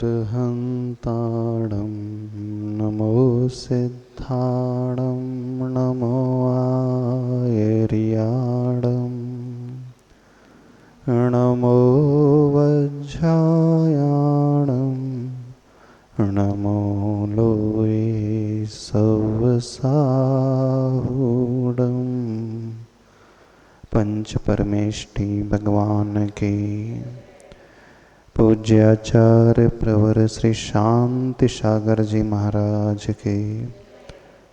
अरहन्ताणं नमो सिद्धाणं नमो आयर्याणं नमो वज्रायाणं नमो लोये सवसाहूढं। पंच परमेष्टि भगवान के पूज्याचार्य प्रवर श्री शांति सागर जी महाराज के,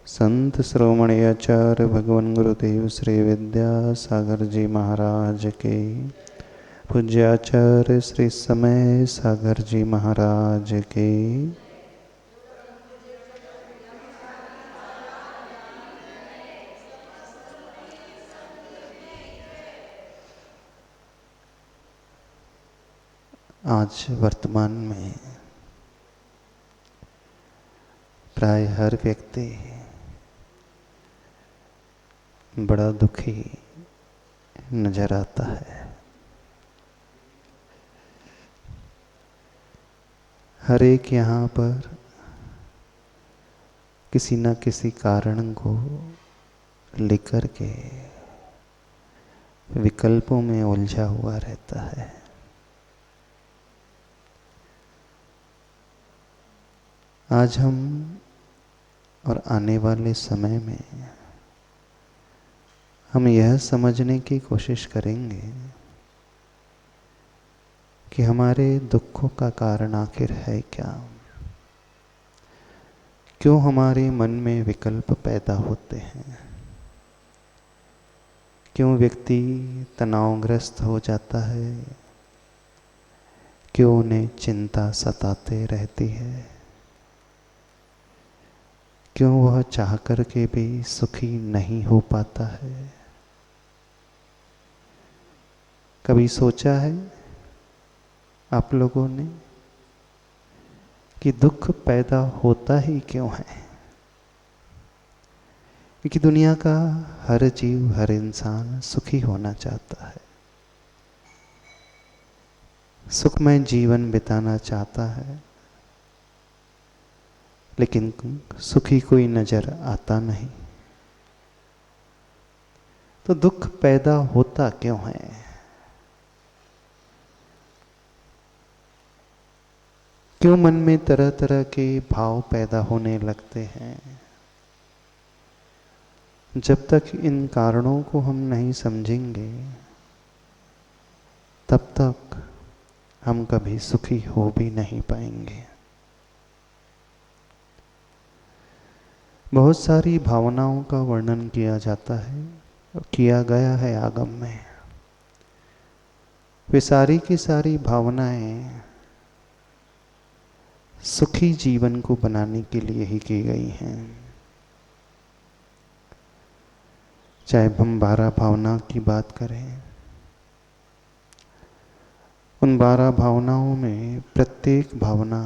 संत श्रोमणी आचार्य भगवान गुरुदेव श्री विद्यासागर जी महाराज के, पूज्याचार्य श्री समय सागर जी महाराज के, आज वर्तमान में प्राय हर व्यक्ति बड़ा दुखी नजर आता है। हर एक यहाँ पर किसी न किसी कारण को लेकर के विकल्पों में उलझा हुआ रहता है। आज हम और आने वाले समय में हम यह समझने की कोशिश करेंगे कि हमारे दुखों का कारण आखिर है क्या, क्यों हमारे मन में विकल्प पैदा होते हैं, क्यों व्यक्ति तनावग्रस्त हो जाता है, क्यों उन्हें चिंता सताते रहती है, क्यों वह चाह कर के भी सुखी नहीं हो पाता है। कभी सोचा है आप लोगों ने कि दुख पैदा होता ही क्यों है? क्योंकि दुनिया का हर जीव, हर इंसान सुखी होना चाहता है, सुखमय जीवन बिताना चाहता है, लेकिन सुखी कोई नजर आता नहीं। तो दुख पैदा होता क्यों है? क्यों मन में तरह तरह के भाव पैदा होने लगते हैं? जब तक इन कारणों को हम नहीं समझेंगे तब तक हम कभी सुखी हो भी नहीं पाएंगे। बहुत सारी भावनाओं का वर्णन किया जाता है, किया गया है आगम में। वे सारी की सारी भावनाएं सुखी जीवन को बनाने के लिए ही की गई हैं। चाहे हम 12 भावना की बात करें, उन 12 भावनाओं में प्रत्येक भावना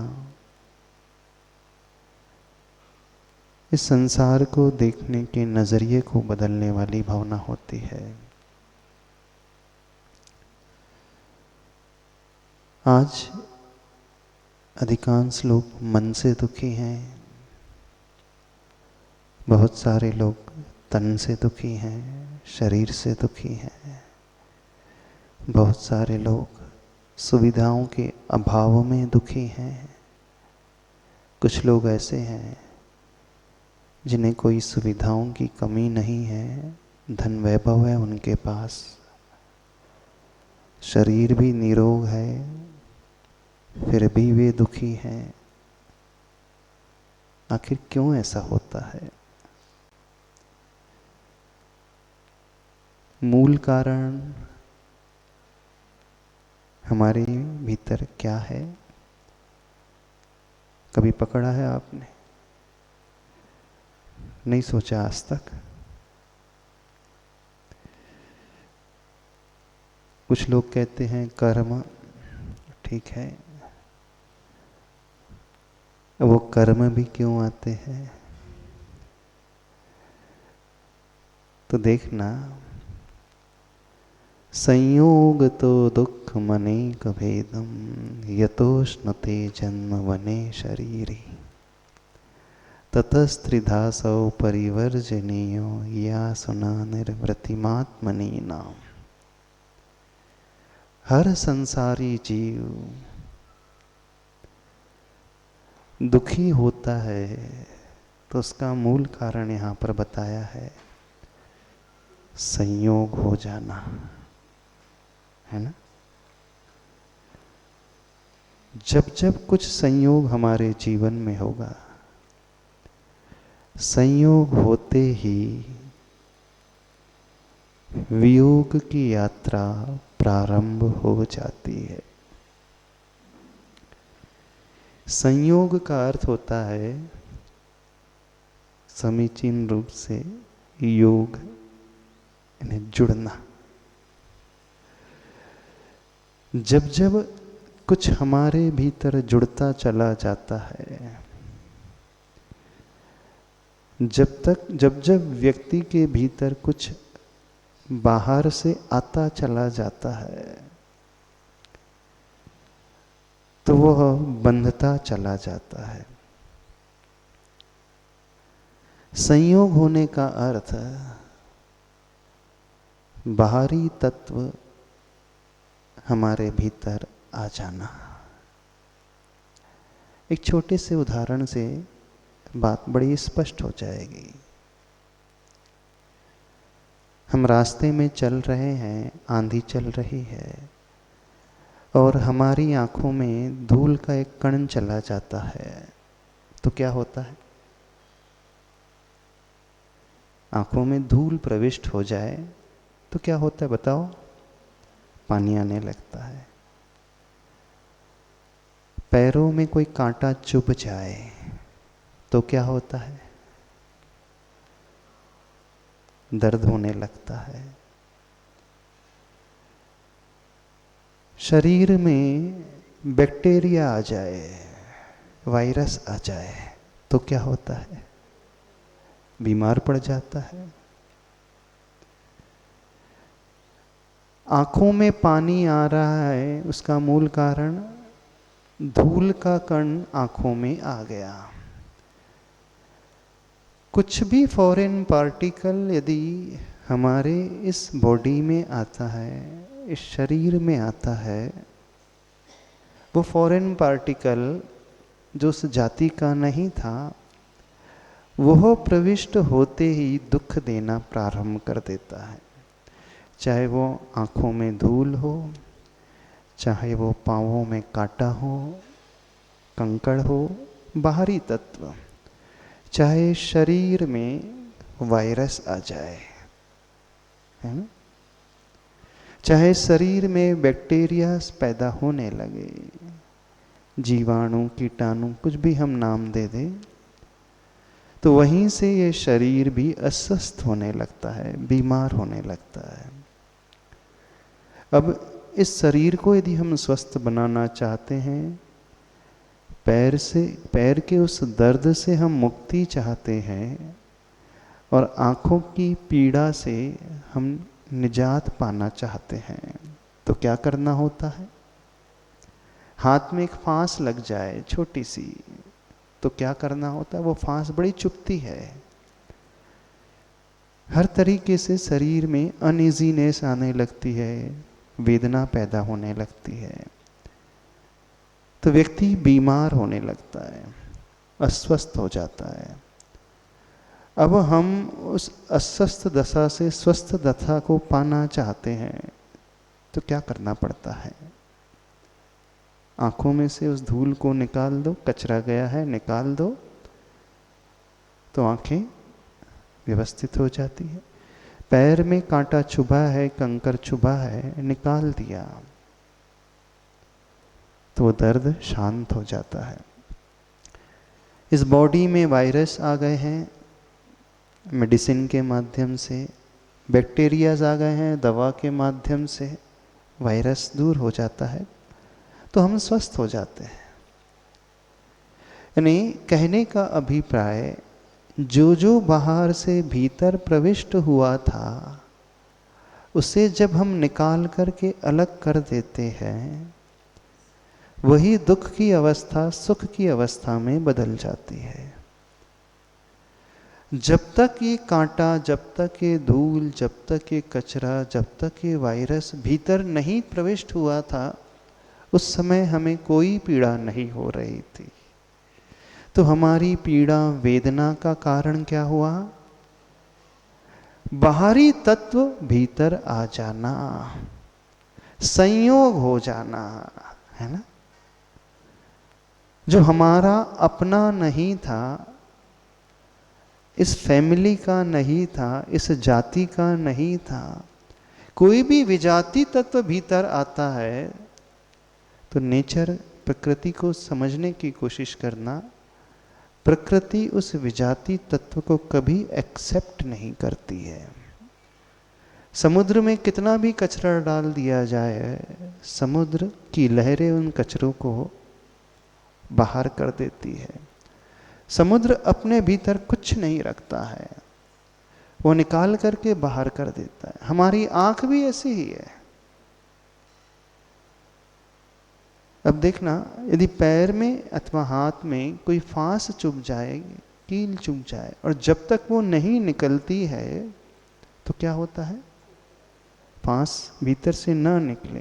इस संसार को देखने के नजरिए को बदलने वाली भावना होती है। आज अधिकांश लोग मन से दुखी हैं, बहुत सारे लोग तन से दुखी हैं, शरीर से दुखी हैं, बहुत सारे लोग सुविधाओं के अभाव में दुखी हैं, कुछ लोग ऐसे हैं जिन्हें कोई सुविधाओं की कमी नहीं है, धन वैभव है उनके पास, शरीर भी निरोग है, फिर भी वे दुखी हैं। आखिर क्यों ऐसा होता है? मूल कारण हमारे भीतर क्या है? कभी पकड़ा है आपने? नहीं सोचा आज तक? कुछ लोग कहते हैं कर्म, ठीक है, वो कर्म भी क्यों आते हैं? तो देखना, संयोग तो दुख मनेक भेदम यतोष्णते जन्म वने शरीरी ततस्त्रिधासौ परिवर्जनीयो या सुना निर्वृतिमात्मनि नाम। हर संसारी जीव दुखी होता है तो उसका मूल कारण यहाँ पर बताया है, संयोग हो जाना, है ना। जब जब कुछ संयोग हमारे जीवन में होगा, संयोग होते ही वियोग की यात्रा प्रारंभ हो जाती है। संयोग का अर्थ होता है समीचीन रूप से योग, यानी जुड़ना। जब जब कुछ हमारे भीतर जुड़ता चला जाता है, जब जब व्यक्ति के भीतर कुछ बाहर से आता चला जाता है, तो वह बंधता चला जाता है। संयोग होने का अर्थ बाहरी तत्व हमारे भीतर आ जाना। एक छोटे से उदाहरण से बात बड़ी स्पष्ट हो जाएगी। हम रास्ते में चल रहे हैं, आंधी चल रही है और हमारी आंखों में धूल का एक कण चला जाता है, तो क्या होता है? आंखों में धूल प्रविष्ट हो जाए तो क्या होता है बताओ? पानी आने लगता है। पैरों में कोई कांटा चुभ जाए तो क्या होता है? दर्द होने लगता है। शरीर में बैक्टीरिया आ जाए, वायरस आ जाए तो क्या होता है? बीमार पड़ जाता है। आंखों में पानी आ रहा है, उसका मूल कारण धूल का कण आंखों में आ गया। कुछ भी फॉरेन पार्टिकल यदि हमारे इस बॉडी में आता है, इस शरीर में आता है, वो फॉरेन पार्टिकल जो उस जाति का नहीं था, वह प्रविष्ट होते ही दुख देना प्रारंभ कर देता है। चाहे वो आंखों में धूल हो, चाहे वो पांवों में कांटा हो, कंकड़ हो, बाहरी तत्व, चाहे शरीर में वायरस आ जाए, है ना, चाहे शरीर में बैक्टीरिया पैदा होने लगे, जीवाणु, कीटाणु, कुछ भी हम नाम दे दें, तो वहीं से ये शरीर भी अस्वस्थ होने लगता है, बीमार होने लगता है। अब इस शरीर को यदि हम स्वस्थ बनाना चाहते हैं, पैर के उस दर्द से हम मुक्ति चाहते हैं और आँखों की पीड़ा से हम निजात पाना चाहते हैं, तो क्या करना होता है? हाथ में एक फांस लग जाए छोटी सी, तो क्या करना होता है? वो फांस बड़ी चुभती है। हर तरीके से शरीर में अनइजीनेस आने लगती है, वेदना पैदा होने लगती है, तो व्यक्ति बीमार होने लगता है, अस्वस्थ हो जाता है। अब हम उस अस्वस्थ दशा से स्वस्थ दशा को पाना चाहते हैं, तो क्या करना पड़ता है? आंखों में से उस धूल को निकाल दो, कचरा गया है निकाल दो, तो आंखें व्यवस्थित हो जाती है। पैर में कांटा चुभा है, कंकर चुभा है, निकाल दिया तो दर्द शांत हो जाता है। इस बॉडी में वायरस आ गए हैं, मेडिसिन के माध्यम से, बैक्टीरियाज आ गए हैं, दवा के माध्यम से वायरस दूर हो जाता है, तो हम स्वस्थ हो जाते हैं। यानी कहने का अभिप्राय, जो जो बाहर से भीतर प्रविष्ट हुआ था, उसे जब हम निकाल करके अलग कर देते हैं, वही दुख की अवस्था सुख की अवस्था में बदल जाती है। जब तक ये कांटा, जब तक ये धूल, जब तक ये कचरा, जब तक ये वायरस भीतर नहीं प्रविष्ट हुआ था, उस समय हमें कोई पीड़ा नहीं हो रही थी। तो हमारी पीड़ा वेदना का कारण क्या हुआ? बाहरी तत्व भीतर आ जाना, संयोग हो जाना, है ना। जो हमारा अपना नहीं था, इस फैमिली का नहीं था, इस जाति का नहीं था। कोई भी विजाति तत्व भीतर आता है तो नेचर, प्रकृति को समझने की कोशिश करना, प्रकृति उस विजाति तत्व को कभी एक्सेप्ट नहीं करती है। समुद्र में कितना भी कचरा डाल दिया जाए, समुद्र की लहरें उन कचरों को बाहर कर देती है। समुद्र अपने भीतर कुछ नहीं रखता है, वो निकाल करके बाहर कर देता है। हमारी आंख भी ऐसी ही है। अब देखना, यदि पैर में अथवा हाथ में कोई फांस चुभ जाए, कील चुभ जाए, और जब तक वो नहीं निकलती है तो क्या होता है? फांस भीतर से ना निकले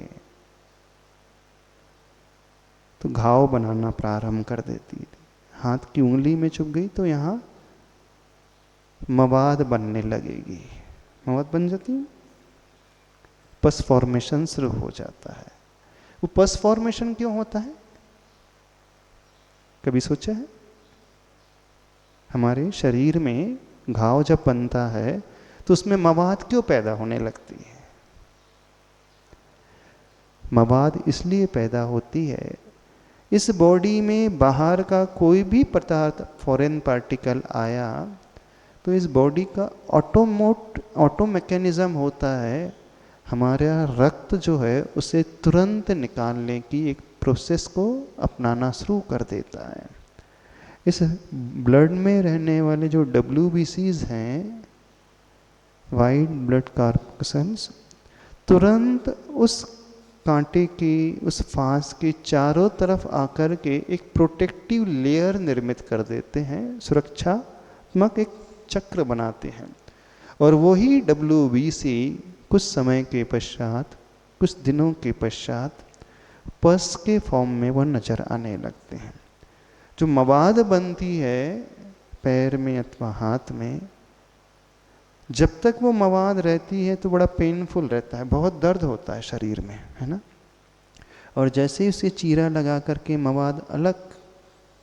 तो घाव बनाना प्रारंभ कर देती है। हाथ की उंगली में चुभ गई तो यहाँ मवाद बनने लगेगी, मवाद बन जाती है, पस फॉर्मेशन शुरू हो जाता है। वो पस फॉर्मेशन क्यों होता है, कभी सोचा है? हमारे शरीर में घाव जब बनता है तो उसमें मवाद क्यों पैदा होने लगती है? मवाद इसलिए पैदा होती है, इस बॉडी में बाहर का कोई भी पदार्थ, फॉरेन पार्टिकल आया तो इस बॉडी का ऑटो मैकेनिज्म होता है, हमारा रक्त जो है उसे तुरंत निकालने की एक प्रोसेस को अपनाना शुरू कर देता है। इस ब्लड में रहने वाले जो WBCs हैं, वाइट ब्लड कॉर्पस्कल्स, तुरंत उस कांटे की, उस फांस के चारों तरफ आकर के एक प्रोटेक्टिव लेयर निर्मित कर देते हैं, सुरक्षात्मक एक चक्र बनाते हैं। और वही WBC कुछ समय के पश्चात, कुछ दिनों के पश्चात पस के फॉर्म में वह नजर आने लगते हैं। जो मवाद बनती है पैर में अथवा हाथ में, जब तक वो मवाद रहती है तो बड़ा पेनफुल रहता है, बहुत दर्द होता है शरीर में, है ना। और जैसे ही उसे चीरा लगा करके मवाद अलग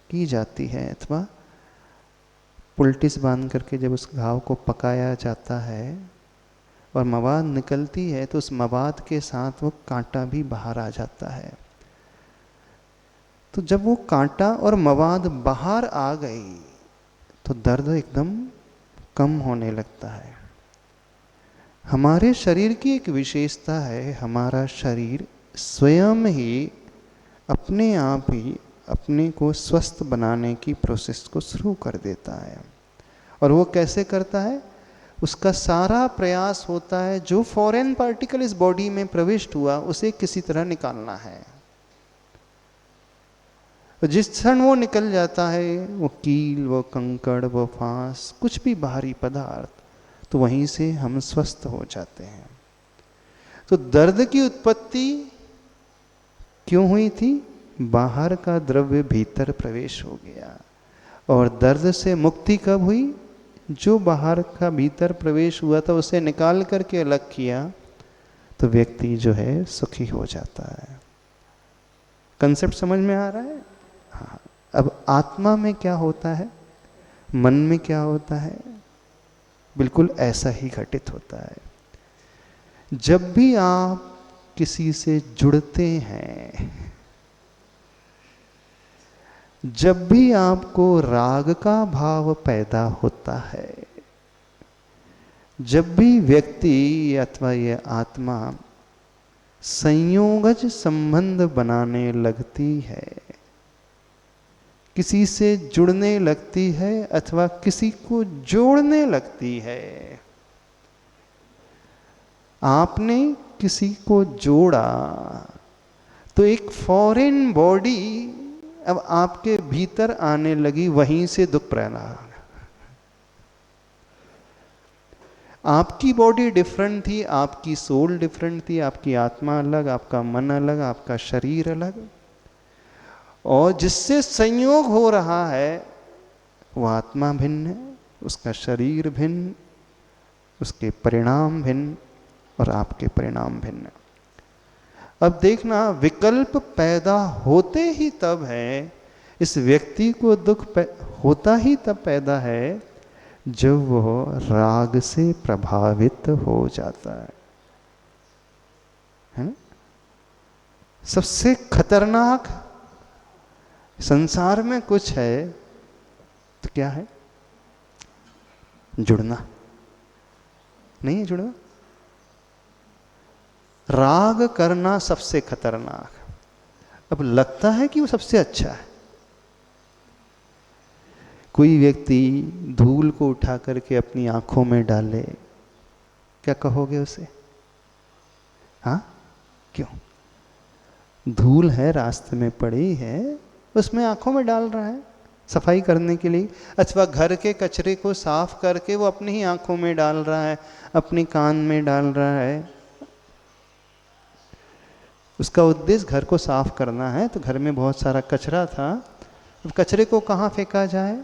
की जाती है अथवा पुल्टिस बांध करके जब उस घाव को पकाया जाता है और मवाद निकलती है, तो उस मवाद के साथ वो कांटा भी बाहर आ जाता है। तो जब वो कांटा और मवाद बाहर आ गई तो दर्द एकदम कम होने लगता है। हमारे शरीर की एक विशेषता है, हमारा शरीर स्वयं ही अपने आप ही अपने को स्वस्थ बनाने की प्रोसेस को शुरू कर देता है। और वो कैसे करता है? उसका सारा प्रयास होता है जो फॉरेन पार्टिकल इस बॉडी में प्रविष्ट हुआ उसे किसी तरह निकालना है। जिस क्षण वो निकल जाता है, वो कील, वो कंकड़, वो फांस, कुछ भी बाहरी पदार्थ, तो वहीं से हम स्वस्थ हो जाते हैं। तो दर्द की उत्पत्ति क्यों हुई थी? बाहर का द्रव्य भीतर प्रवेश हो गया। और दर्द से मुक्ति कब हुई? जो बाहर का भीतर प्रवेश हुआ था उसे निकाल करके अलग किया तो व्यक्ति जो है सुखी हो जाता है। कंसेप्ट समझ में आ रहा है? हाँ। अब आत्मा में क्या होता है, मन में क्या होता है? बिल्कुल ऐसा ही घटित होता है। जब भी आप किसी से जुड़ते हैं, जब भी आपको राग का भाव पैदा होता है, जब भी व्यक्ति अथवा यह आत्मा संयोगज संबंध बनाने लगती है, किसी से जुड़ने लगती है अथवा किसी को जोड़ने लगती है, आपने किसी को जोड़ा तो एक फॉरेन बॉडी अब आपके भीतर आने लगी, वहीं से दुख प्रेरणा। आपकी बॉडी डिफरेंट थी, आपकी सोल डिफरेंट थी, आपकी आत्मा अलग, आपका मन अलग, आपका शरीर अलग, और जिससे संयोग हो रहा है वो आत्मा भिन्न है, उसका शरीर भिन्न, उसके परिणाम भिन्न और आपके परिणाम भिन्न। अब देखना, विकल्प पैदा होते ही तब है, इस व्यक्ति को दुख होता ही तब पैदा है जब वह राग से प्रभावित हो जाता है? सबसे खतरनाक संसार में कुछ है तो क्या है? जुड़ना। नहीं है जुड़ना? राग करना सबसे खतरनाक। अब लगता है कि वो सबसे अच्छा है। कोई व्यक्ति धूल को उठा करके अपनी आंखों में डाले, क्या कहोगे उसे? हाँ, क्यों? धूल है, रास्ते में पड़ी है, उसमें आंखों में डाल रहा है सफाई करने के लिए, अथवा घर के कचरे को साफ करके वो अपनी ही आंखों में डाल रहा है, अपनी कान में डाल रहा है। उसका उद्देश्य घर को साफ करना है, तो घर में बहुत सारा कचरा था, अब कचरे को कहाँ फेंका जाए?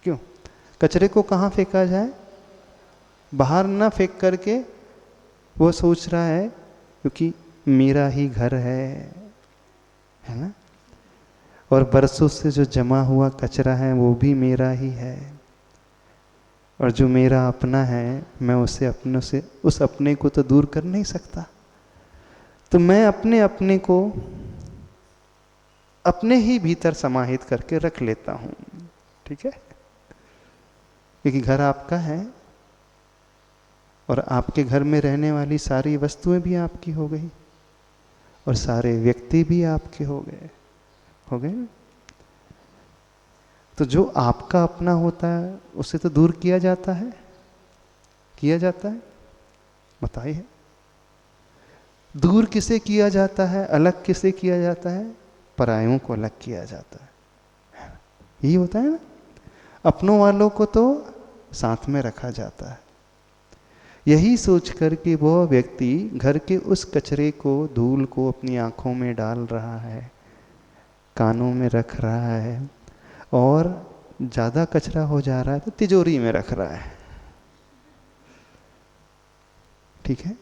क्यों? कचरे को कहाँ फेंका जाए? बाहर ना फेंक करके वो सोच रहा है क्योंकि मेरा ही घर है ना, और बरसों से जो जमा हुआ कचरा है वो भी मेरा ही है, और जो मेरा अपना है मैं उसे अपनों से, उस अपने को तो दूर कर नहीं सकता, तो मैं अपने अपने को अपने ही भीतर समाहित करके रख लेता हूं। ठीक है? क्योंकि घर आपका है और आपके घर में रहने वाली सारी वस्तुएं भी आपकी हो गई और सारे व्यक्ति भी आपके हो गए ना? तो जो आपका अपना होता है उसे तो दूर किया जाता है, बताइए। दूर किसे किया जाता है, अलग किसे किया जाता है? परायों को अलग किया जाता है। यही होता है ना? अपनों वालों को तो साथ में रखा जाता है। यही सोचकर कि वह व्यक्ति घर के उस कचरे को, धूल को अपनी आंखों में डाल रहा है, कानों में रख रहा है, और ज्यादा कचरा हो जा रहा है तो तिजोरी में रख रहा है। ठीक है?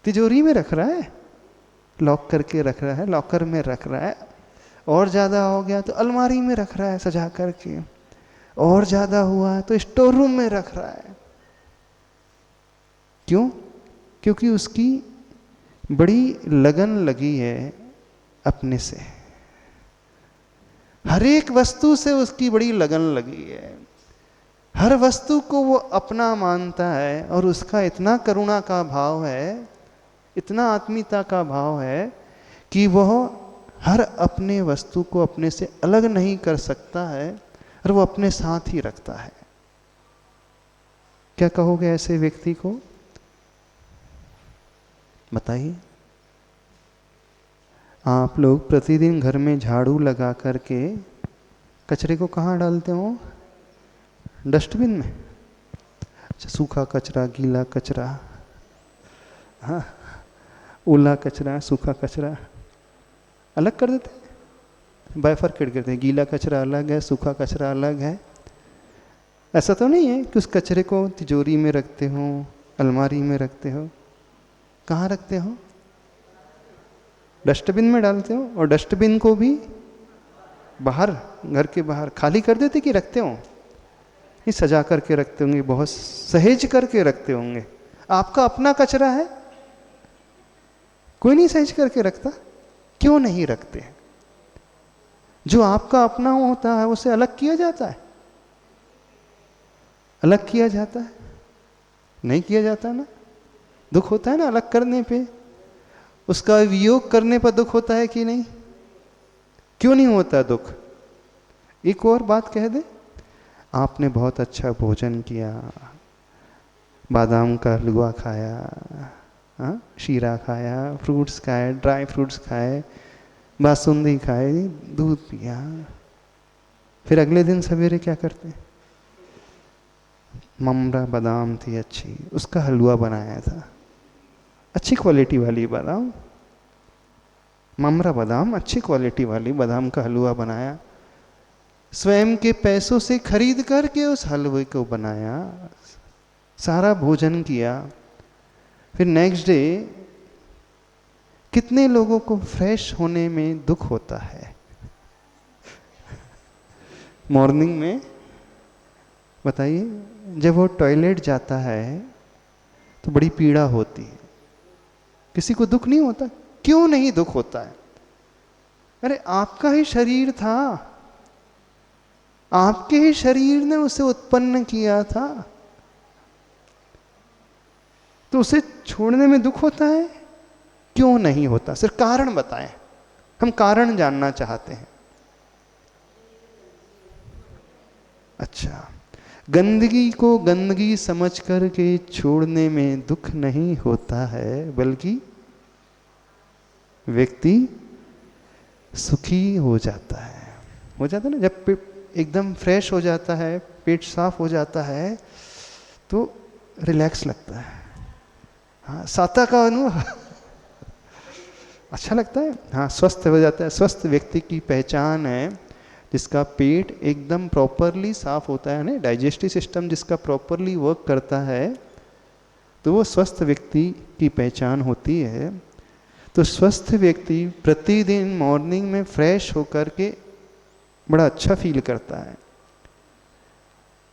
तिजोरी में रख रहा है, लॉक करके रख रहा है, लॉकर में रख रहा है, और ज्यादा हो गया तो अलमारी में रख रहा है सजा करके, और ज्यादा हुआ तो स्टोर रूम में रख रहा है। क्यों? क्योंकि उसकी बड़ी लगन लगी है अपने से, हर एक वस्तु से उसकी बड़ी लगन लगी है, हर वस्तु को वो अपना मानता है, और उसका इतना करुणा का भाव है, इतना आत्मीयता का भाव है कि वह हर अपने वस्तु को अपने से अलग नहीं कर सकता है, और वो अपने साथ ही रखता है। क्या कहोगे ऐसे व्यक्ति को? बताइए। आप लोग प्रतिदिन घर में झाड़ू लगा करके कचरे को कहाँ डालते हो? डस्टबिन में। अच्छा, सूखा कचरा, गीला कचरा, हाँ, ओला कचरा, सूखा कचरा अलग कर देते हैं, बाइफरकेट करते हैं, गीला कचरा अलग है, सूखा कचरा अलग है। ऐसा तो नहीं है कि उस कचरे को तिजोरी में रखते हो, अलमारी में रखते हो, कहाँ रखते हो? डस्टबिन में डालते हो, और डस्टबिन को भी बाहर, घर के बाहर खाली कर देते कि रखते हो? ये सजा करके रखते होंगे, बहुत सहेज करके रखते होंगे। आपका अपना कचरा है, कोई नहीं सहेज करके रखता। क्यों नहीं रखते? जो आपका अपना होता है उसे अलग किया जाता है, अलग किया जाता है? नहीं किया जाता ना। दुख होता है ना अलग करने पे, उसका वियोग करने पर दुख होता है कि नहीं? क्यों नहीं होता दुख? एक और बात कह दे, आपने बहुत अच्छा भोजन किया, बादाम का हलवा खाया, हाँ, शीरा खाया, फ्रूट्स खाए, ड्राई फ्रूट्स खाए, बासुंदी खाए, दूध पिया। फिर अगले दिन सवेरे क्या करते हैं? ममरा बादाम थी अच्छी, उसका हलवा बनाया था, अच्छी क्वालिटी वाली बादाम, ममरा बादाम, अच्छी क्वालिटी वाली बादाम का हलवा बनाया, स्वयं के पैसों से खरीद करके उस हलवे को बनाया, सारा भोजन किया। फिर नेक्स्ट डे कितने लोगों को फ्रेश होने में दुख होता है? मॉर्निंग में बताइए, जब वो टॉयलेट जाता है तो बड़ी पीड़ा होती है। किसी को दुख नहीं होता? क्यों नहीं दुख होता है? अरे आपका ही शरीर था, आपके ही शरीर ने उसे उत्पन्न किया था, तो उसे छोड़ने में दुख होता है? क्यों नहीं होता? सिर्फ कारण बताएं, हम कारण जानना चाहते हैं। अच्छा, गंदगी को गंदगी समझ करके छोड़ने में दुख नहीं होता है, बल्कि व्यक्ति सुखी हो जाता है। हो जाता है ना, जब एकदम फ्रेश हो जाता है, पेट साफ हो जाता है, तो रिलैक्स लगता है। हाँ, साता का अनुभव अच्छा लगता है। हाँ, स्वस्थ हो जाता है। स्वस्थ व्यक्ति की पहचान है जिसका पेट एकदम प्रॉपरली साफ होता है ना, डाइजेस्टिव सिस्टम जिसका प्रॉपरली वर्क करता है, तो वो स्वस्थ व्यक्ति की पहचान होती है। तो स्वस्थ व्यक्ति प्रतिदिन मॉर्निंग में फ्रेश होकर के बड़ा अच्छा फील करता है।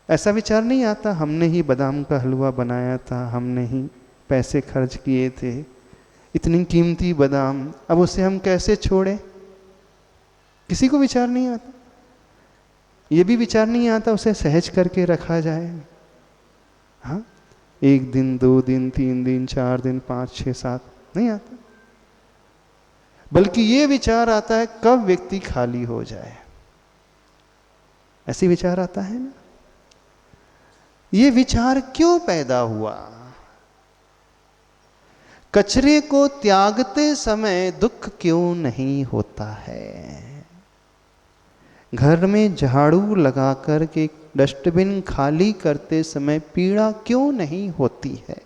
ऐसा विचार नहीं आता हमने ही बादाम का हलवा बनाया था, हमने ही पैसे खर्च किए थे, इतनी कीमती बादाम, अब उसे हम कैसे छोड़ें? किसी को विचार नहीं आता। ये भी विचार नहीं आता उसे सहज करके रखा जाए। हाँ, 1 दिन, 2 दिन, 3 दिन, 4 दिन, 5, 6, 7 नहीं आता, बल्कि ये विचार आता है कब व्यक्ति खाली हो जाए। ऐसी विचार आता है ना। ये विचार क्यों पैदा हुआ? कचरे को त्यागते समय दुख क्यों नहीं होता है? घर में झाड़ू लगा कर के डस्टबिन खाली करते समय पीड़ा क्यों नहीं होती है?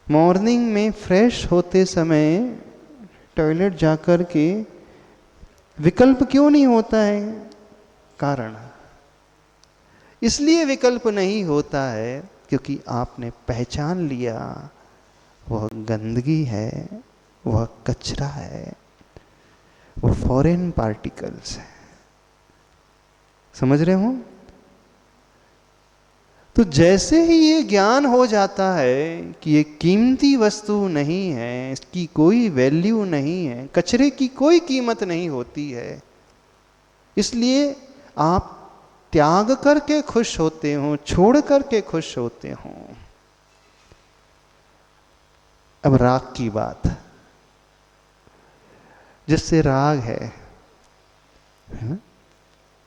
मॉर्निंग में फ्रेश होते समय टॉयलेट जाकर के विकल्प क्यों नहीं होता है? कारण इसलिए विकल्प नहीं होता है क्योंकि आपने पहचान लिया वह गंदगी है, वह कचरा है, वो फॉरेन पार्टिकल्स है। समझ रहे हो? तो जैसे ही ये ज्ञान हो जाता है कि ये कीमती वस्तु नहीं है, इसकी कोई वैल्यू नहीं है, कचरे की कोई कीमत नहीं होती है, इसलिए आप त्याग करके खुश होते हो, छोड़ करके खुश होते हो। अब राग की बात, जिससे राग है ना,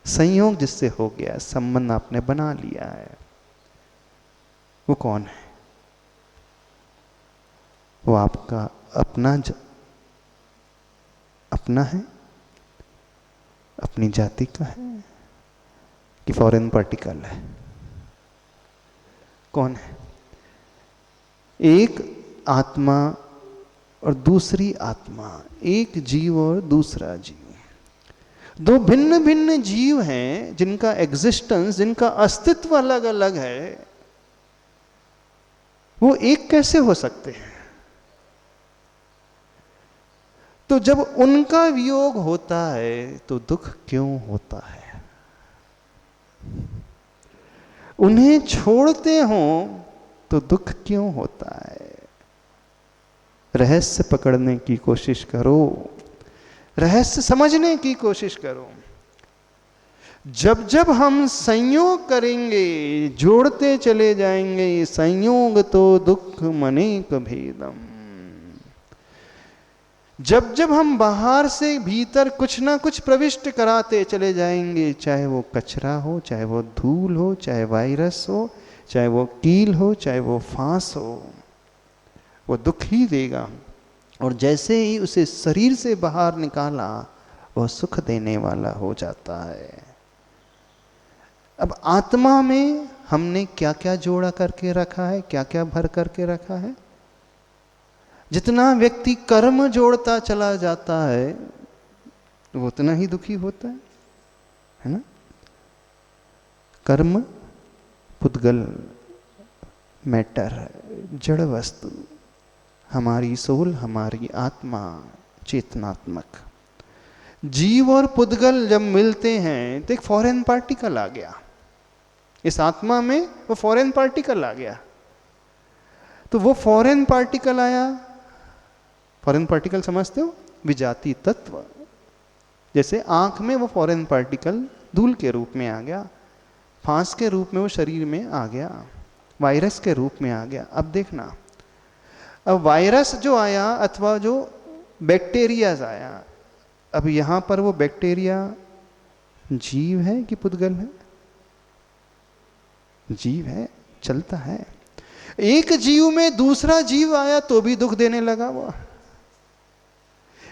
संयोग जिससे हो गया, संबंध आपने बना लिया है, वो कौन है? वो आपका अपना है, अपनी जाति का है कि फॉरेन पार्टिकल है? कौन है? एक आत्मा और दूसरी आत्मा, एक जीव और दूसरा जीव, दो भिन्न भिन्न जीव हैं जिनका एग्जिस्टेंस, जिनका अस्तित्व अलग अलग है। वो एक कैसे हो सकते हैं? तो जब उनका वियोग होता है तो दुख क्यों होता है? उन्हें छोड़ते हो तो दुख क्यों होता है? रहस्य पकड़ने की कोशिश करो, रहस्य समझने की कोशिश करो। जब जब हम संयोग करेंगे, जोड़ते चले जाएंगे, ये संयोग तो दुख मनेक भेदम। जब जब हम बाहर से भीतर कुछ ना कुछ प्रविष्ट कराते चले जाएंगे, चाहे वो कचरा हो, चाहे वो धूल हो, चाहे वायरस हो, चाहे वो कील हो, चाहे वो फांस हो, वो दुख ही देगा। और जैसे ही उसे शरीर से बाहर निकाला, वह सुख देने वाला हो जाता है। अब आत्मा में हमने क्या क्या जोड़ा करके रखा है, क्या क्या भर करके रखा है। जितना व्यक्ति कर्म जोड़ता चला जाता है, वो उतना ही दुखी होता है ना। कर्म, पुद्गल, मैटर, जड़ वस्तु, हमारी सोल, हमारी आत्मा, चेतनात्मक। जीव और पुद्गल जब मिलते हैं तो एक फॉरेन पार्टिकल आ गया इस आत्मा में, वो फॉरेन पार्टिकल आ गया। तो वो फॉरेन पार्टिकल आया, फॉरेन पार्टिकल समझते हो, विजाती तत्व। जैसे आंख में वो फॉरेन पार्टिकल धूल के रूप में आ गया, फांस के रूप में वो शरीर में आ गया, वायरस के रूप में आ गया। अब देखना, अब वायरस जो आया अथवा जो बैक्टीरिया आया, अब यहां पर वो बैक्टीरिया जीव है कि पुद्गल है? जीव है, चलता है। एक जीव में दूसरा जीव आया तो भी दुख देने लगा वो।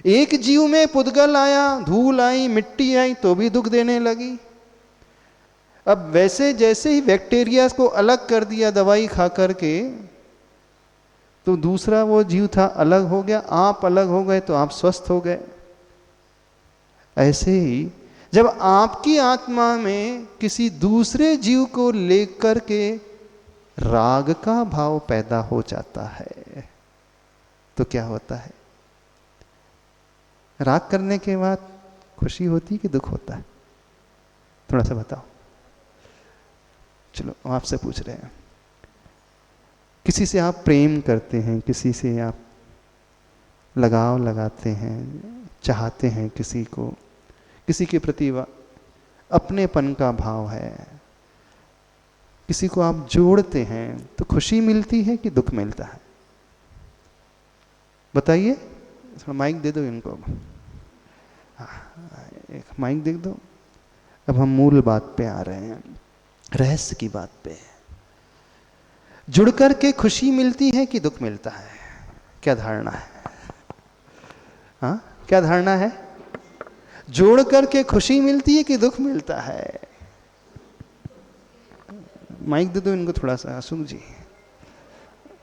एक जीव में पुद्गल आया, धूल आई, मिट्टी आई तो भी दुख देने लगी। अब वैसे जैसे ही बैक्टीरिया को अलग कर दिया दवाई खा करके, तो दूसरा वो जीव था अलग हो गया, आप अलग हो गए तो आप स्वस्थ हो गए। ऐसे ही जब आपकी आत्मा में किसी दूसरे जीव को लेकर के राग का भाव पैदा हो जाता है, तो क्या होता है? राग करने के बाद खुशी होती है कि दुख होता है? थोड़ा सा बताओ। चलो हम आपसे पूछ रहे हैं, किसी से आप प्रेम करते हैं, किसी से आप लगाव लगाते हैं, चाहते हैं किसी को, किसी के प्रति अपनेपन का भाव है, किसी को आप जोड़ते हैं, तो खुशी मिलती है कि दुख मिलता है? बताइए। थोड़ा माइक दे दो इनको। एक माइक दे दो। अब हम मूल बात पे आ रहे हैं, रहस्य की बात पे। जुड़ कर के खुशी मिलती है कि दुख मिलता है? क्या धारणा है? हाँ, क्या धारणा है? जोड़ करके खुशी मिलती है कि दुख मिलता है? माइक दे दो इनको थोड़ा सा, अशोक जी।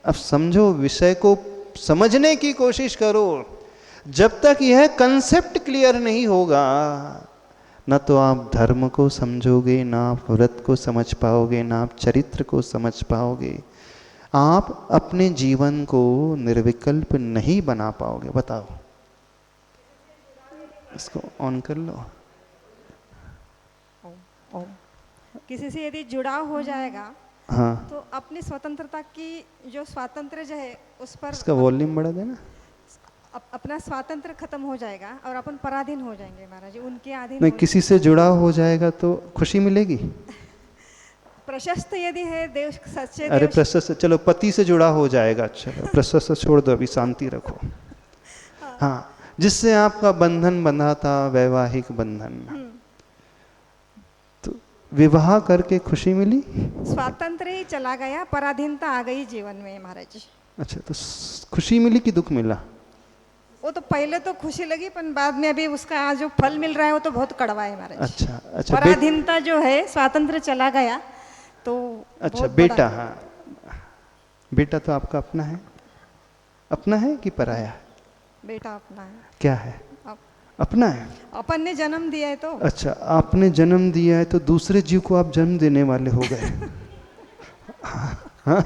अब समझो, विषय को समझने की कोशिश करो। जब तक यह कंसेप्ट क्लियर नहीं होगा, ना तो आप धर्म को समझोगे, ना आप व्रत को समझ पाओगे, ना आप चरित्र को समझ पाओगे, आप अपने जीवन को निर्विकल्प नहीं बना पाओगे। बताओ, इसको ऑन कर लो। किसी से यदि जुड़ाव हो जाएगा, हाँ, तो अपनी स्वतंत्रता की जो स्वातंत्र जो है उस पर इसका वॉल्यूम बढ़ा देना। अपना स्वातंत्र खत्म हो जाएगा और अपन पराधीन हो जाएंगे महाराज जी, उनके अधीन। नहीं, किसी से जुड़ाव हो जाएगा तो खुशी मिलेगी। प्रशस्त यदि है देव सच्चे, अरे प्रशस्त, चलो पति से जुड़ा हो जाएगा, अच्छा प्रशस्त छोड़ दो, अभी शांति रखो। हाँ, जिससे आपका बंधन बंधा था, वैवाहिक बंधन, तो विवाह करके खुशी मिली, स्वातंत्र ही चला गया, पराधीनता आ गई जीवन में महाराज जी। अच्छा, तो खुशी मिली कि दुख मिला? वो तो पहले तो खुशी लगी, पर बाद में अभी उसका जो फल मिल रहा है वो तो बहुत कड़वा है महाराज। अच्छा अच्छा, पराधीनता जो है, स्वातंत्र चला गया तो अच्छा बेटा। हाँ, बेटा तो आपका अपना है? अपना है कि पराया? बेटा अपना है। क्या है? अपना है। अपन ने जन्म दिया है तो। अच्छा, आपने जन्म दिया है तो दूसरे जीव को आप जन्म देने वाले हो गए। हाँ,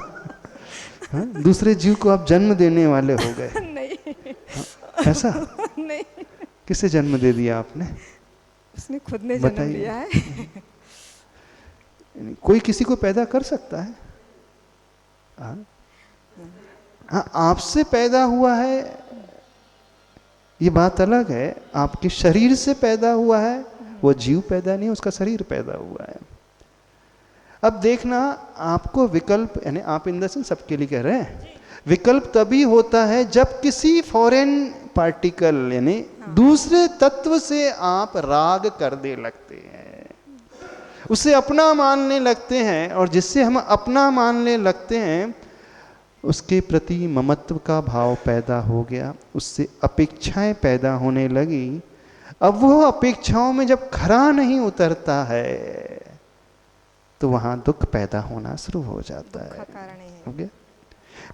हाँ, दूसरे जीव को आप जन्म देने वाले हो गए। नहीं। हाँ, ऐसा? नहीं। किसे जन्म दे दिया आपने? उसने खुद ने जन्म दिया है। कोई किसी को पैदा कर सकता है? हाँ, आपसे पैदा हुआ है ये बात अलग है, आपके शरीर से पैदा हुआ है, वो जीव पैदा नहीं, उसका शरीर पैदा हुआ है। अब देखना, आपको विकल्प, यानी आप इन द सेंस सबके लिए कह रहे हैं, विकल्प तभी होता है जब किसी फॉरेन पार्टिकल यानी दूसरे तत्व से आप राग करने लगते हैं। उसे अपना मानने लगते हैं, और जिससे हम अपना मानने लगते हैं उसके प्रति ममत्व का भाव पैदा हो गया, उससे अपेक्षाएं पैदा होने लगी। अब वो अपेक्षाओं में जब खरा नहीं उतरता है तो वहां दुख पैदा होना शुरू हो जाता है। कारण ही है। हो गया?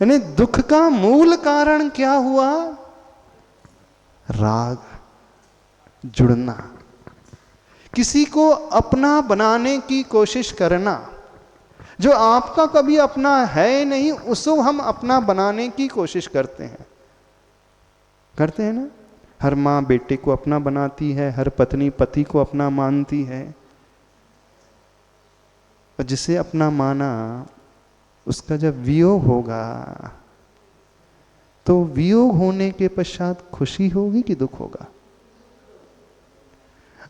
यानी दुख का मूल कारण क्या हुआ? राग, जुड़ना, किसी को अपना बनाने की कोशिश करना। जो आपका कभी अपना है नहीं उसको हम अपना बनाने की कोशिश करते हैं ना। हर माँ बेटे को अपना बनाती है, हर पत्नी पति को अपना मानती है, और जिसे अपना माना उसका जब वियोग होगा तो वियोग होने के पश्चात खुशी होगी कि दुख होगा?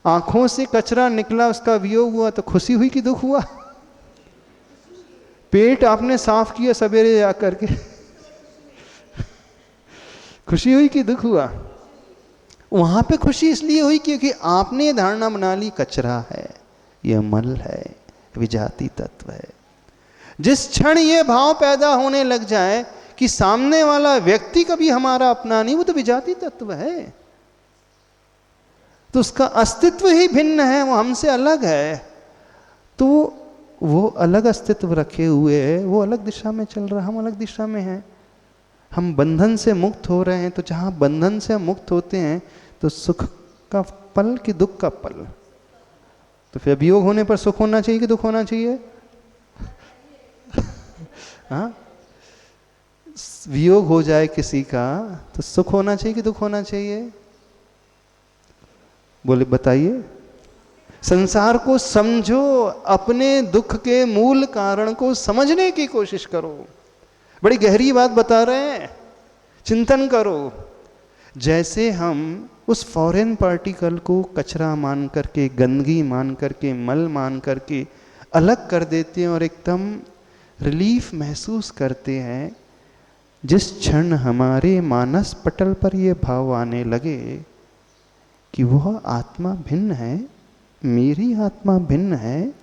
आंखों से कचरा निकला, उसका वियोग हुआ तो खुशी हुई कि दुख हुआ? पेट आपने साफ किया सवेरे जाकर के खुशी हुई कि दुख हुआ? वहां पे खुशी इसलिए हुई क्योंकि आपने धारणा बना ली कचरा है, यह मल है, विजाति तत्व है। जिस क्षण ये भाव पैदा होने लग जाए कि सामने वाला व्यक्ति कभी हमारा अपना नहीं, वो तो विजाति तत्व है, तो उसका अस्तित्व ही भिन्न है, वो हमसे अलग है, तो वो अलग अस्तित्व रखे हुए है, वो अलग दिशा में चल रहा, हम अलग दिशा में हैं। हम बंधन से मुक्त हो रहे हैं, तो जहां बंधन से हम मुक्त होते हैं तो सुख का पल कि दुख का पल? तो फिर वियोग होने पर सुख होना चाहिए कि दुख होना चाहिए? हाँ, वियोग हो जाए किसी का तो सुख होना चाहिए कि दुख होना चाहिए? बोले बताइए। संसार को समझो, अपने दुख के मूल कारण को समझने की कोशिश करो। बड़ी गहरी बात बता रहे हैं, चिंतन करो। जैसे हम उस फॉरेन पार्टिकल को कचरा मान करके, गंदगी मान करके, मल मान करके अलग कर देते हैं और एकदम रिलीफ महसूस करते हैं, जिस क्षण हमारे मानस पटल पर यह भाव आने लगे कि वह आत्मा भिन्न है, मेरी आत्मा भिन्न है,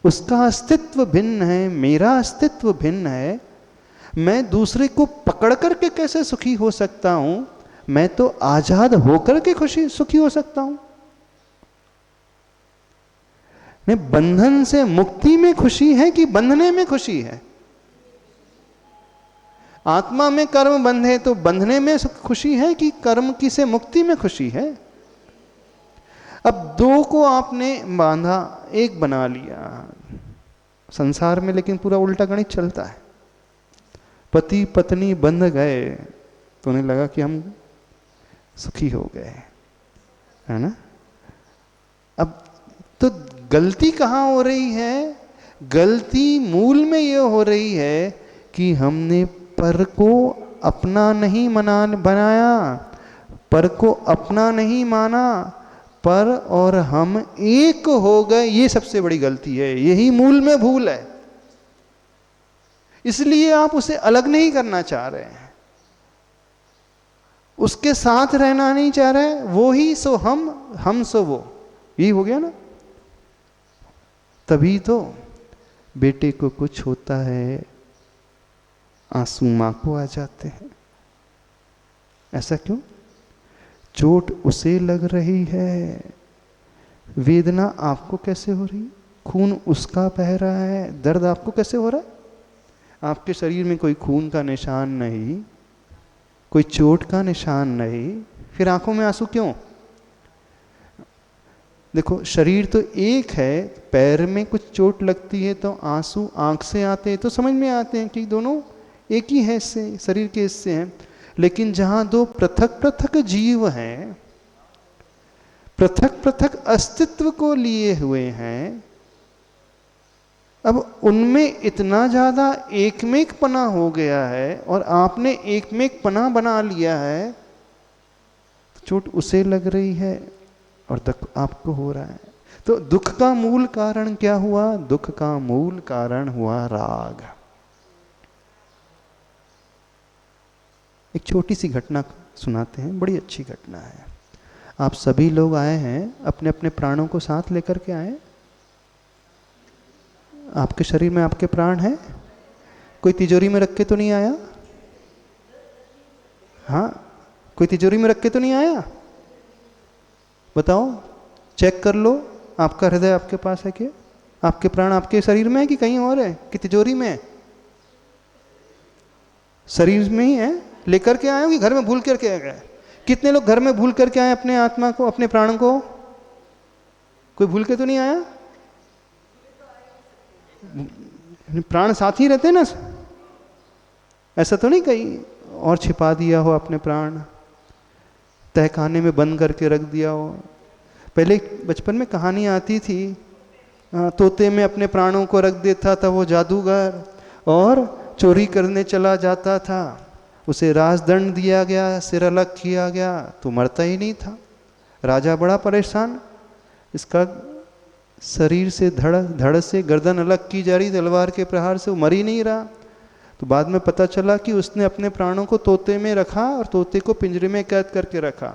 उसका अस्तित्व भिन्न है, मेरा अस्तित्व भिन्न है, मैं दूसरे को पकड़ करके कैसे सुखी हो सकता हूं? मैं तो आजाद होकर के खुशी सुखी हो सकता हूं। मैं बंधन से मुक्ति में खुशी है कि बंधने में खुशी है? आत्मा में कर्म बंधे तो बंधने में खुशी है कि कर्म की से मुक्ति में खुशी है? अब दो को आपने बांधा, एक बना लिया संसार में, लेकिन पूरा उल्टा गणित चलता है। पति पत्नी बंध गए तो उन्हें लगा कि हम सुखी हो गए, है ना। अब तो गलती कहाँ हो रही है? गलती मूल में यह हो रही है कि हमने पर को अपना नहीं बनाया, पर को अपना नहीं माना, पर और हम एक हो गए। ये सबसे बड़ी गलती है, यही मूल में भूल है। इसलिए आप उसे अलग नहीं करना चाह रहे हैं, उसके साथ रहना नहीं चाह रहे, वो ही सो हम सो वो, यही हो गया ना। तभी तो बेटे को कुछ होता है, आंसू मां को आ जाते हैं। ऐसा क्यों? चोट उसे लग रही है, वेदना आपको कैसे हो रही? खून उसका बह रहा है, दर्द आपको कैसे हो रहा है? आपके शरीर में कोई खून का निशान नहीं, कोई चोट का निशान नहीं, फिर आंखों में आंसू क्यों? देखो, शरीर तो एक है, पैर में कुछ चोट लगती है तो आंसू आंख से आते हैं, तो समझ में आते हैं कि दोनों एक ही है, इससे शरीर के हिस्से हैं। लेकिन जहां दो पृथक पृथक जीव हैं, पृथक पृथक अस्तित्व को लिए हुए हैं, अब उनमें इतना ज्यादा एकमेकपना हो गया है और आपने एकमेकपना बना लिया है, तो चोट उसे लग रही है और दुख आपको हो रहा है। तो दुख का मूल कारण क्या हुआ? दुख का मूल कारण हुआ राग। एक छोटी सी घटना सुनाते हैं, बड़ी अच्छी घटना है। आप सभी लोग आए हैं, अपने अपने प्राणों को साथ लेकर के आए। आपके शरीर में आपके प्राण हैं? कोई तिजोरी में रख के तो नहीं आया? हाँ, कोई तिजोरी में रख के तो नहीं आया? बताओ, चेक कर लो, आपका हृदय आपके पास है क्या? आपके प्राण आपके शरीर में है कि कहीं और है, कि तिजोरी में है? शरीर में ही है। लेकर के आए हो कि घर में भूल करके आ गए? कितने लोग घर में भूल करके आए अपने आत्मा को, अपने प्राण को? कोई भूल के तो नहीं आया? प्राण साथ ही रहते ना, ऐसा तो नहीं कहीं और छिपा दिया हो अपने प्राण, तहखाने में बंद करके रख दिया हो। पहले बचपन में कहानी आती थी, तोते में अपने प्राणों को रख देता था वो जादूगर और चोरी करने चला जाता था, उसे राजदंड दिया गया, सिर अलग किया गया तो मरता ही नहीं था। राजा बड़ा परेशान, इसका शरीर से धड़ से गर्दन अलग की जा रही तलवार के प्रहार से, वो मर ही नहीं रहा। तो बाद में पता चला कि उसने अपने प्राणों को तोते में रखा और तोते को पिंजरे में कैद करके रखा।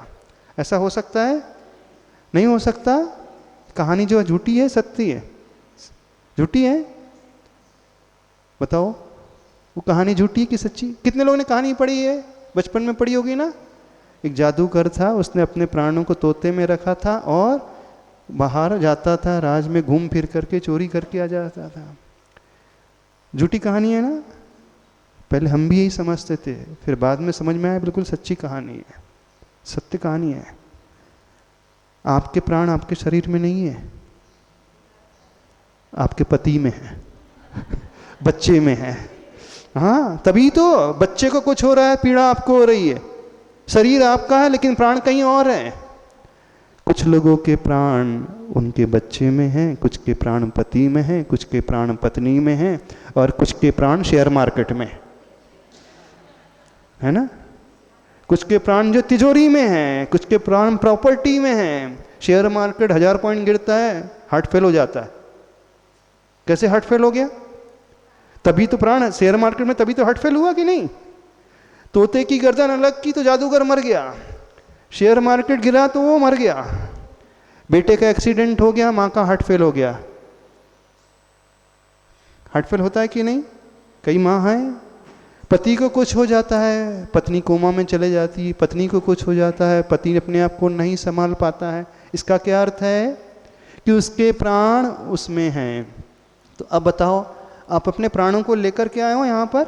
ऐसा हो सकता है? नहीं हो सकता। कहानी जो झूठी है सत्य है? झूठी है? बताओ, वो कहानी झूठी है कि सच्ची? कितने लोगों ने कहानी पढ़ी है? बचपन में पढ़ी होगी ना। एक जादूगर था, उसने अपने प्राणों को तोते में रखा था और बाहर जाता था, राज में घूम फिर करके चोरी करके आ जाता था। झूठी कहानी है ना। पहले हम भी यही समझते थे, फिर बाद में समझ में आया बिल्कुल सच्ची कहानी है, सत्य कहानी है। आपके प्राण आपके शरीर में नहीं है, आपके पति में है, बच्चे में है। हाँ, तभी तो बच्चे को कुछ हो रहा है, पीड़ा आपको हो रही है। शरीर आपका है लेकिन प्राण कहीं और है। कुछ लोगों के प्राण उनके बच्चे में हैं, कुछ के प्राण पति में हैं, कुछ के प्राण पत्नी में हैं और कुछ के प्राण शेयर मार्केट में है ना। कुछ के प्राण जो तिजोरी में हैं, कुछ के प्राण प्रॉपर्टी में हैं। शेयर मार्केट 1000 पॉइंट गिरता है, हार्ट फेल हो जाता है। कैसे हार्ट फेल हो गया? तभी तो प्राण शेयर मार्केट में, तभी तो हार्ट फेल हुआ कि नहीं? तोते की गर्दन अलग की तो जादूगर मर गया, शेयर मार्केट गिरा तो वो मर गया, बेटे का एक्सीडेंट हो गया, मां का हार्ट फेल हो गया। हार्ट फेल होता है कि नहीं? कई मां हैं, पति को कुछ हो जाता है, पत्नी कोमा में चले जाती है, पत्नी को कुछ हो जाता है, पति अपने आप को नहीं संभाल पाता है। इसका क्या अर्थ है? कि उसके प्राण उसमें हैं। तो अब बताओ, आप अपने प्राणों को लेकर के आए हो यहाँ पर,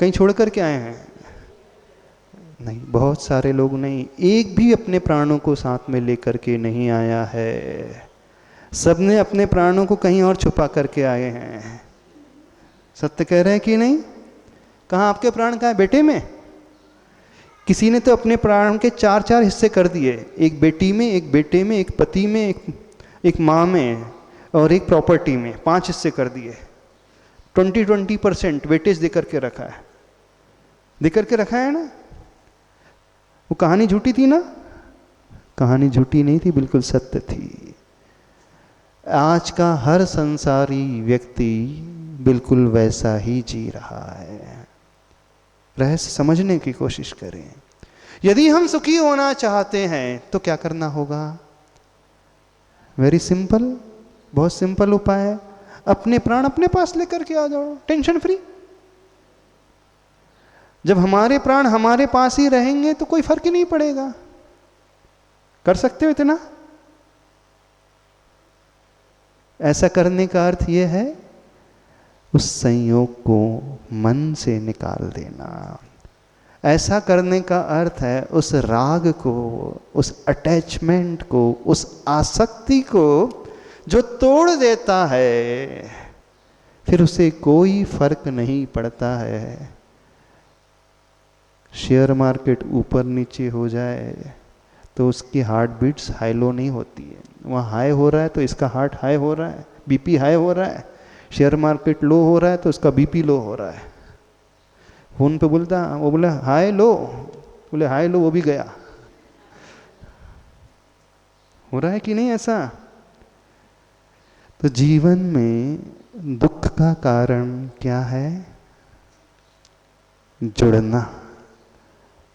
कहीं छोड़ कर के आए हैं? नहीं, बहुत सारे लोग नहीं, एक भी अपने प्राणों को साथ में लेकर के नहीं आया है। सबने अपने प्राणों को कहीं और छुपा करके आए हैं। सत्य कह रहे हैं कि नहीं? कहाँ आपके प्राण? कहाँ है? बेटे में? किसी ने तो अपने प्राण के 4-4 हिस्से कर दिए, एक बेटी में, एक बेटे में, एक पति में, एक माँ में और एक प्रॉपर्टी में। 5 हिस्से कर दिए। 20% वेटेज देकर के रखा है, देकर के रखा है ना। वो कहानी झूठी थी ना? कहानी झूठी नहीं थी, बिल्कुल सत्य थी। आज का हर संसारी व्यक्ति बिल्कुल वैसा ही जी रहा है। रहस्य समझने की कोशिश करें। यदि हम सुखी होना चाहते हैं तो क्या करना होगा? वेरी सिंपल, बहुत सिंपल उपाय है। अपने प्राण अपने पास लेकर के आ जाओ, टेंशन फ्री। जब हमारे प्राण हमारे पास ही रहेंगे तो कोई फर्क ही नहीं पड़ेगा। कर सकते हो इतना? ऐसा करने का अर्थ यह है उस संयोग को मन से निकाल देना। ऐसा करने का अर्थ है उस राग को, उस अटैचमेंट को, उस आसक्ति को जो तोड़ देता है, फिर उसे कोई फर्क नहीं पड़ता है। शेयर मार्केट ऊपर नीचे हो जाए तो उसकी हार्ट बीट्स हाई लो नहीं होती है। वहाँ हाई हो रहा है तो इसका हार्ट हाई हो रहा है, बीपी हाई हो रहा है। शेयर मार्केट लो हो रहा है तो उसका बीपी लो हो रहा है। फोन पे बोलता, वो बोला हाई लो, बोले हाई लो, वो भी गया। हो रहा है कि नहीं ऐसा? तो जीवन में दुख का कारण क्या है? जुड़ना,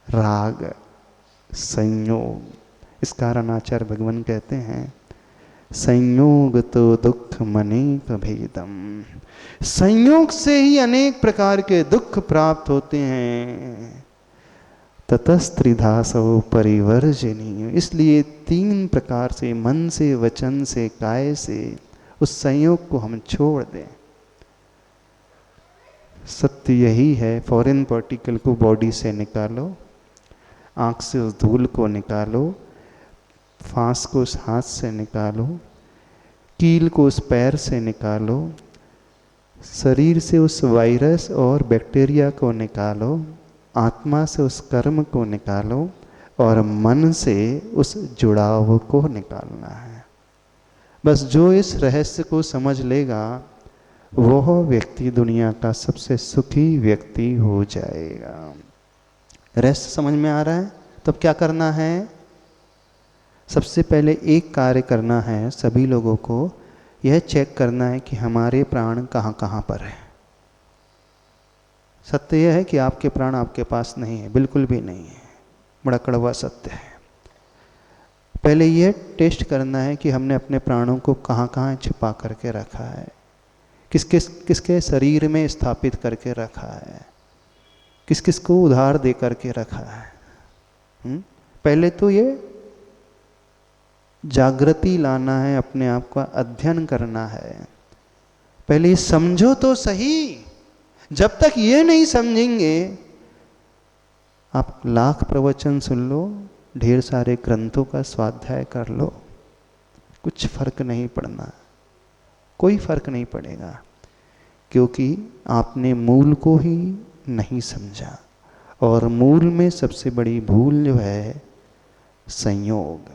राग, संयोग। इस कारण आचार्य भगवान कहते हैं संयोग तो दुख मनेक भेदम। संयोग से ही अनेक प्रकार के दुख प्राप्त होते हैं। ततस्त्रिधासो परिवर्जनीय, इसलिए 3 प्रकार से, मन से, वचन से, काय से उस संयोग को हम छोड़ दें। सत्य यही है, फॉरेन पार्टिकल को बॉडी से निकालो, आँख से उस धूल को निकालो, फांस को उस हाथ से निकालो, कील को उस पैर से निकालो, शरीर से उस वायरस और बैक्टीरिया को निकालो, आत्मा से उस कर्म को निकालो, और मन से उस जुड़ाव को निकालना है। बस जो इस रहस्य को समझ लेगा वह व्यक्ति दुनिया का सबसे सुखी व्यक्ति हो जाएगा। रहस्य समझ में आ रहा है? तब क्या करना है? सबसे पहले एक कार्य करना है, सभी लोगों को यह चेक करना है कि हमारे प्राण कहाँ कहाँ पर है। सत्य यह है कि आपके प्राण आपके पास नहीं है, बिल्कुल भी नहीं है, बड़ा कड़वा सत्य है। पहले यह टेस्ट करना है कि हमने अपने प्राणों को कहाँ कहाँ छिपा करके रखा है, किसके शरीर में स्थापित करके रखा है, किस किस को उधार दे करके रखा है। पहले तो ये जागृति लाना है, अपने आप का अध्ययन करना है। पहले ये समझो तो सही। जब तक ये नहीं समझेंगे, आप लाख प्रवचन सुन लो, ढेर सारे ग्रंथों का स्वाध्याय कर लो, कुछ फर्क नहीं पड़ना, कोई फर्क नहीं पड़ेगा, क्योंकि आपने मूल को ही नहीं समझा। और मूल में सबसे बड़ी भूल जो है संयोग,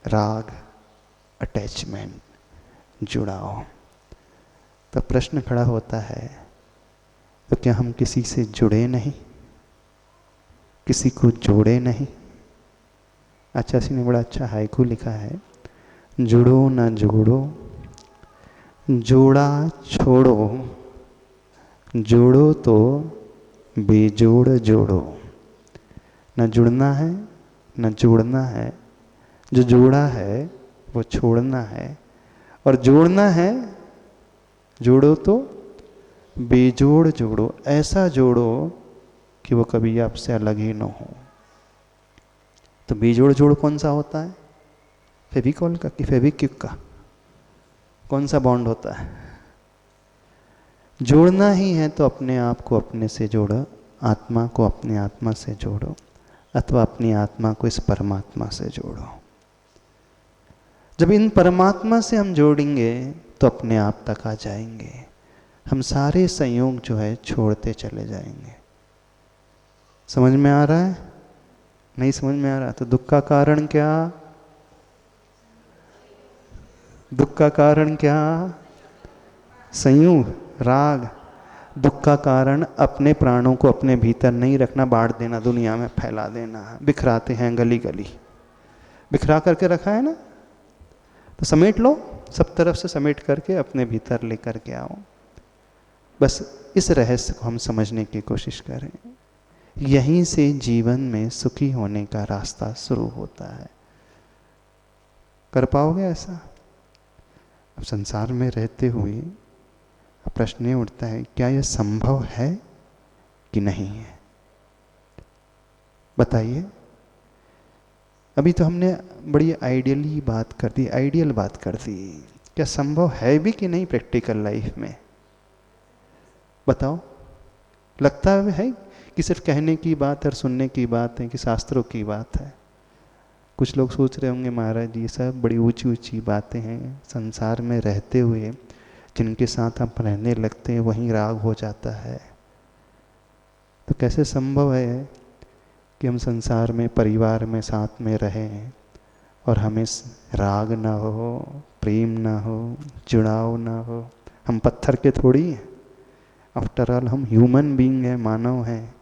राग, अटैचमेंट, जुड़ाव। तो प्रश्न खड़ा होता है, तो क्या हम किसी से जुड़े नहीं, किसी को जोड़े नहीं? अच्छा सी ने बड़ा अच्छा हाइकू लिखा है, जुड़ो ना जोड़ो, जोड़ा छोड़ो, जोड़ो तो बेजोड़ जोड़ो। न जुड़ना है न जोड़ना है, जो जोड़ा है वो छोड़ना है, और जोड़ना है, जोड़ो तो बेजोड़ जोड़ो, ऐसा जोड़ो कि वो कभी आपसे अलग ही ना हो। तो बेजोड़ जोड़ कौन सा होता है? फेविकॉल का कि फेविक्विक का? कौन सा बॉन्ड होता है? जोड़ना ही है तो अपने आप को अपने से जोड़ो, आत्मा को अपनी आत्मा से जोड़ो, अथवा अपनी आत्मा को इस परमात्मा से जोड़ो। जब इन परमात्मा से हम जोड़ेंगे तो अपने आप तक आ जाएंगे। हम सारे संयोग जो है छोड़ते चले जाएंगे। समझ में आ रहा है? नहीं समझ में आ रहा तो दुख का कारण क्या? दुख का कारण क्या? संयोग, राग। दुख का कारण अपने प्राणों को अपने भीतर नहीं रखना, बांट देना, दुनिया में फैला देना। बिखराते हैं गली गली, बिखरा करके रखा है ना, तो समेट लो, सब तरफ से समेट करके अपने भीतर लेकर के आओ। बस इस रहस्य को हम समझने की कोशिश करें। यहीं से जीवन में सुखी होने का रास्ता शुरू होता है। कर पाओगे ऐसा? अब संसार में रहते हुए प्रश्न ये उठता है, क्या यह संभव है कि नहीं है? बताइए। अभी तो हमने बड़ी आइडियली बात कर दी, आइडियल बात कर दी। क्या संभव है भी कि नहीं प्रैक्टिकल लाइफ में? बताओ। लगता है कि सिर्फ कहने की बात और सुनने की बात है, कि शास्त्रों की बात है। कुछ लोग सोच रहे होंगे महाराज ये सब बड़ी ऊंची ऊंची बातें हैं, संसार में रहते हुए जिनके साथ हम रहने लगते हैं वहीं राग हो जाता है। तो कैसे संभव है कि हम संसार में, परिवार में साथ में रहें और हमें राग ना हो, प्रेम ना हो, जुड़ाव ना हो? हम पत्थर के थोड़ी हैं। आफ्टर ऑल हम ह्यूमन बीइंग हैं, मानव हैं,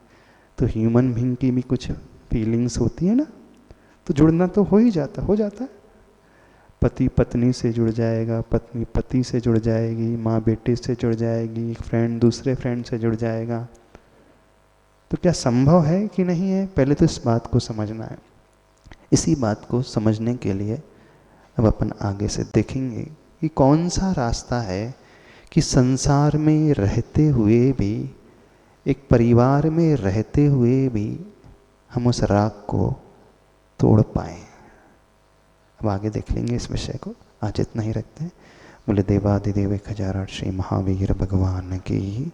तो ह्यूमन बीइंग की भी कुछ फीलिंग्स होती है ना, तो जुड़ना तो हो ही जाता, हो जाता है। पति पत्नी से जुड़ जाएगा, पत्नी पति से जुड़ जाएगी, माँ बेटे से जुड़ जाएगी, फ्रेंड दूसरे फ्रेंड से जुड़ जाएगा। तो क्या संभव है कि नहीं है? पहले तो इस बात को समझना है। इसी बात को समझने के लिए अब अपन आगे से देखेंगे कि कौन सा रास्ता है कि संसार में रहते हुए भी, एक परिवार में रहते हुए भी हम उस राग को तोड़ पाए। अब आगे देख लेंगे इस विषय को, आज इतना ही रखते हैं। बोले देवादिदेव 1008 श्री महावीर भगवान की